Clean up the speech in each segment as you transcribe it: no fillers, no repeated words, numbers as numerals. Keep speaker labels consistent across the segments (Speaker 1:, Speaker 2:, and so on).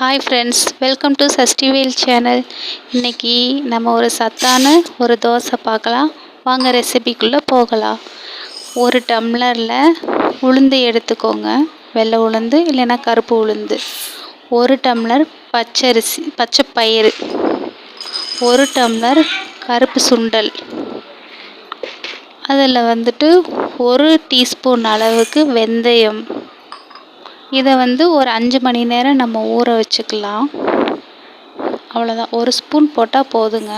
Speaker 1: Hi friends, welcome to Shashtivel channel. இன்றைக்கி நம்ம ஒரு சத்தான ஒரு தோசை பார்க்கலாம். வாங்க ரெசிபிக்குள்ளே போகலாம். ஒரு டம்ளரில் உளுந்து எடுத்துக்கோங்க. வெள்ளை உளுந்து இல்லைன்னா கருப்பு உளுந்து. ஒரு டம்ளர் பச்சரிசி பச்சை பயிறு. ஒரு டம்ளர் கருப்பு சுண்டல். அதில் ஒரு டீஸ்பூன் அளவுக்கு வெந்தயம். இதை ஒரு 5 மணி நேரம் நம்ம ஊற வச்சுக்கலாம். அவ்வளோதான், ஒரு ஸ்பூன் போட்டால் போதுங்க.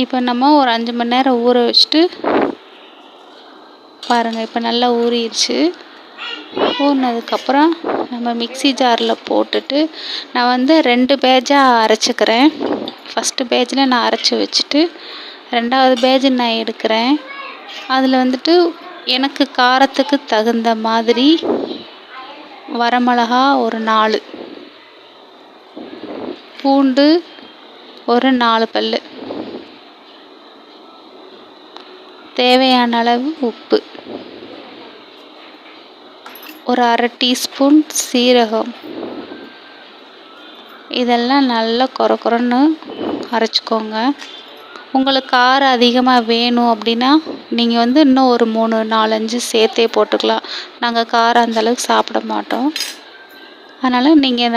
Speaker 1: இப்போ நம்ம ஒரு 5 மணி நேரம் ஊற வச்சுட்டு பாருங்கள், இப்போ நல்லா ஊறிடுச்சு. ஊறினதுக்கப்புறம் நம்ம மிக்ஸி ஜாரில் போட்டுட்டு நான் 2 பேஜாக அரைச்சிக்கிறேன். ஃபஸ்ட்டு பேஜில் நான் அரைச்சி வச்சுட்டு 2வது பேஜ் நான் எடுக்கிறேன். அதில் எனக்கு காரத்துக்கு தகுந்த மாதிரி வரமிளகா ஒரு 4, பூண்டு ஒரு 4 பல், தேவையான அளவு உப்பு, ஒரு அரை டீஸ்பூன் சீரகம். இதெல்லாம் நல்லா கொரன்னு அரைச்சிக்கோங்க. உங்களுக்கு காரம் அதிகமாக வேணும் அப்படின்னா நீங்கள் இன்னும் ஒரு 3, 4, 5 சேர்த்தே போட்டுக்கலாம். நாங்கள் காரம் அந்தளவுக்கு சாப்பிட மாட்டோம். அதனால் நீங்கள்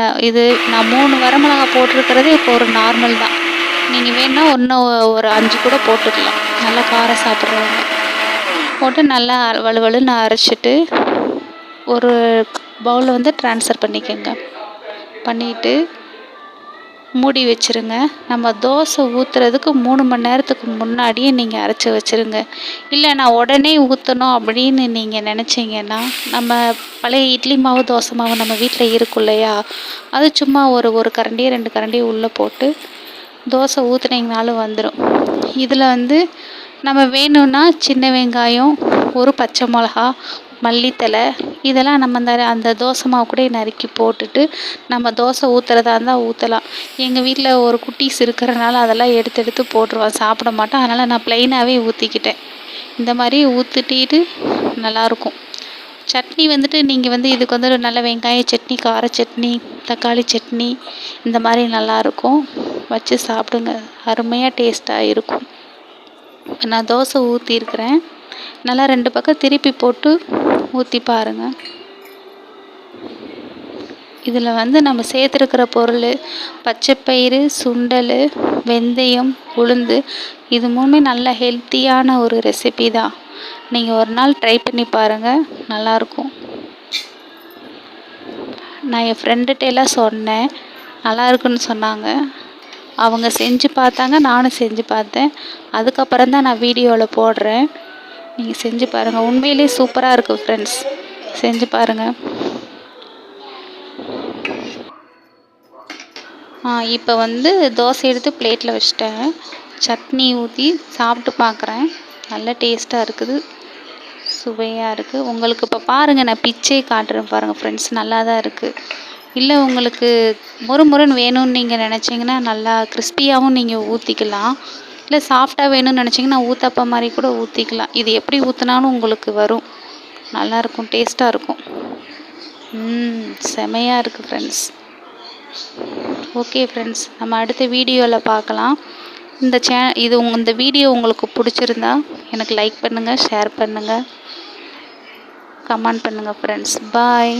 Speaker 1: நான் 3 வரமிளகா போட்டிருக்கிறது இப்போ ஒரு நார்மல் தான். நீங்கள் வேணால் இன்னும் ஒரு 5 கூட போட்டுக்கலாம், நல்லா காரம் சாப்பிட்றவங்க. போட்டு நல்லா வலுவலுன்னு அரைச்சிட்டு ஒரு பவுலில் ட்ரான்ஸ்ஃபர் பண்ணிக்கோங்க. பண்ணிவிட்டு மூடி வச்சுருங்க. நம்ம தோசை ஊற்றுறதுக்கு 3 மணி நேரத்துக்கு முன்னாடியே நீங்கள் அரைச்சி வச்சுருங்க. இல்லை நான் உடனே ஊற்றணும் அப்படின்னு நீங்கள் நினச்சிங்கன்னா, நம்ம பழைய இட்லி மாவு தோசை மாவு நம்ம வீட்டில் இருக்கும் இல்லையா, அது சும்மா ஒரு கரண்டி 2 கரண்டி உள்ளே போட்டு தோசை ஊற்றுனீங்கனாலும் வந்துடும். இதில் நம்ம வேணும்னா சின்ன வெங்காயம், ஒரு பச்சை மிளகா, மல்லித்தழை, இதெல்லாம் நம்ம அந்த தோசை மாவு கூட நறுக்கி போட்டுட்டு நம்ம தோசை ஊற்றுறதா இருந்தால் ஊற்றலாம். எங்கள் வீட்டில் ஒரு குட்டீஸ் இருக்கிறனால அதெல்லாம் எடுத்து போட்டுருவான், சாப்பிட மாட்டான். அதனால் நான் ப்ளைனாகவே ஊற்றிக்கிட்டேன். இந்த மாதிரி ஊற்றிட்டு நல்லாயிருக்கும். சட்னி நீங்கள் இதுக்கு நல்ல வெங்காய சட்னி, கார சட்னி, தக்காளி சட்னி, இந்த மாதிரி நல்லாயிருக்கும். வச்சு சாப்பிடுங்க, அருமையாக டேஸ்ட்டாக இருக்கும். நான் தோசை ஊற்றிருக்கிறேன். நல்லா 2 பக்கம் திருப்பி போட்டு ஊற்றி பாருங்கள். இதில் நம்ம சேர்த்துருக்கிற பொருள் பச்சைப்பயிறு, சுண்டல், வெந்தயம், உளுந்து. இது 3மே நல்ல ஹெல்த்தியான ஒரு ரெசிபி தான். நீங்கள் ஒரு நாள் ட்ரை பண்ணி பாருங்கள், நல்லாயிருக்கும். நான் என் ஃப்ரெண்டுகிட்டெல்லாம் சொன்னேன், நல்லாயிருக்குன்னு சொன்னாங்க. அவங்க செஞ்சு பார்த்தாங்க, நானும் செஞ்சு பார்த்தேன். அதுக்கப்புறம் தான் நான் வீடியோவில் போடுறேன். நீங்கள் செஞ்சு பாருங்கள், உண்மையிலே சூப்பராக இருக்குது ஃப்ரெண்ட்ஸ். செஞ்சு பாருங்கள். இப்போ தோசை எடுத்து பிளேட்டில் வச்சுட்டேன். சட்னி ஊற்றி சாப்பிட்டு பார்க்குறேன். நல்ல டேஸ்ட்டாக இருக்குது, சுவையாக இருக்குது. உங்களுக்கு இப்போ பாருங்கள், நான் பிச்சை காட்டுறேன் பாருங்கள் ஃப்ரெண்ட்ஸ், நல்லா தான் இருக்குது. இல்லை உங்களுக்கு முறுமுறுன்னு வேணும்னு நீங்கள் நினச்சிங்கன்னா நல்லா கிறிஸ்பியாகவும் நீங்கள் ஊற்றிக்கலாம். இல்லை சாஃப்டாக வேணும்னு நினச்சிங்கன்னா ஊத்தப்பம் மாதிரி கூட ஊற்றிக்கலாம். இது எப்படி ஊற்றினாலும் உங்களுக்கு வரும், நல்லாயிருக்கும், டேஸ்ட்டாக இருக்கும். செமையாக இருக்குது ஃப்ரெண்ட்ஸ். ஓகே ஃப்ரெண்ட்ஸ், நம்ம அடுத்த வீடியோவில் பார்க்கலாம். இந்த வீடியோ உங்களுக்கு பிடிச்சிருந்தா எனக்கு லைக் பண்ணுங்கள், ஷேர் பண்ணுங்கள், கமெண்ட் பண்ணுங்கள் ஃப்ரெண்ட்ஸ். பாய்.